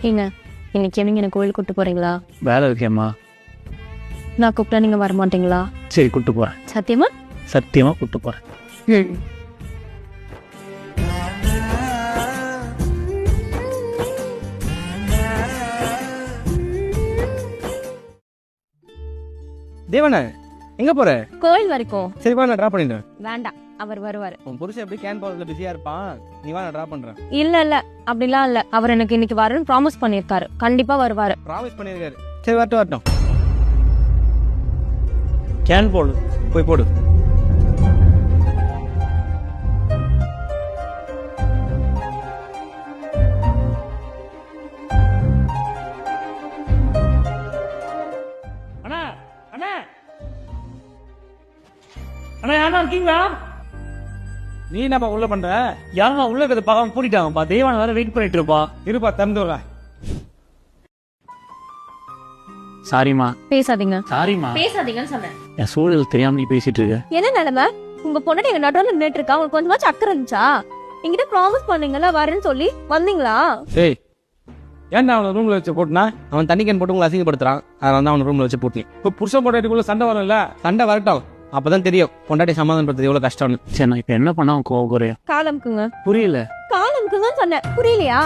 ஏங்க இன்னைக்கு நீங்க என்ன கோயில் கூட்டு போறீங்களா? வேலை இருக்கேம்மா. நான் கூப்பிட்டா நீங்க வர மாட்டீங்களா? சரி கூட்டு போகிறேன். சத்தியமா? சத்தியமாக கூட்டு போகிறேன். தேவண்ணா எங்க போற? கோயில் வரைக்கும். சரி வா, நான் டிராப் பண்ணிடுறேன். வேண்டாம், அவர் வருவாரு. உன் புருஷன் எப்படி கேன் போறதுல பிஸியா இருப்பான், நீ வா, நான் டிராப் பண்றேன். இல்ல அப்படிலாம் இல்ல, அவர் எனக்கு இன்னைக்கு வரணும்னு ப்ராமிஸ் பண்ணிருக்காரு. கண்டிப்பா வருவாரு. ப்ராமிஸ் பண்ணிருக்காரு. சரி வரட்டும். கேன் போடு. போய் போடு. அண்ணா அண்ணா அண்ணா யாரா இருக்கீங்களா? நீ என்னப்பா உள்ள பண்ற? யாரா உள்ள இருக்கிறத பார்க்காம பூட்டிட்டாங்கப்பா. தெய்வான வேற வெயிட் பண்ணிட்டு இருப்பா. இருப்பா, திறந்து விட. சாரிம்மா. பேசாதீங்க. சாரிம்மா. பேசாதீங்கன்னு சொன்னேன். என் சூழல் தெரியாம நீ பேசிட்டு இருக்க. என்ன நிலைமை? உங்க பொண்ணு எங்க நடுவில் நின்றுட்டு இருக்கா. உங்களுக்கு கொஞ்சமாச்சும் அக்கறை இருந்துச்சா? என்கிட்ட ப்ராமிஸ் பண்ணீங்களா வரேன்னு சொல்லி, வந்தீங்களா? ஏய், ஏன்டா அவனை ரூம்ல வச்சு போட்டுனா? அவன் தண்ணி கேன் போட்டு உங்களை அசிங்கப்படுத்துறான். அதனால தான் அவனை ரூம்ல வச்சு போட்டுனேன். இப்போ புருஷன் பொண்டாட்டிக்குள்ள சண்டை வரும்ல, சண்டை வரட்டும், அப்பதான் தெரியும் பொண்டாட்டி சமாதானப்படுத்துறது எவ்வளவு கஷ்டம்னு. சரி நான் இப்ப என்ன பண்ண அவன் கோவம் குறையா? காலம்க்குங்க. புரியல. காலம்க்குங்க சொன்னேன், புரியலையா?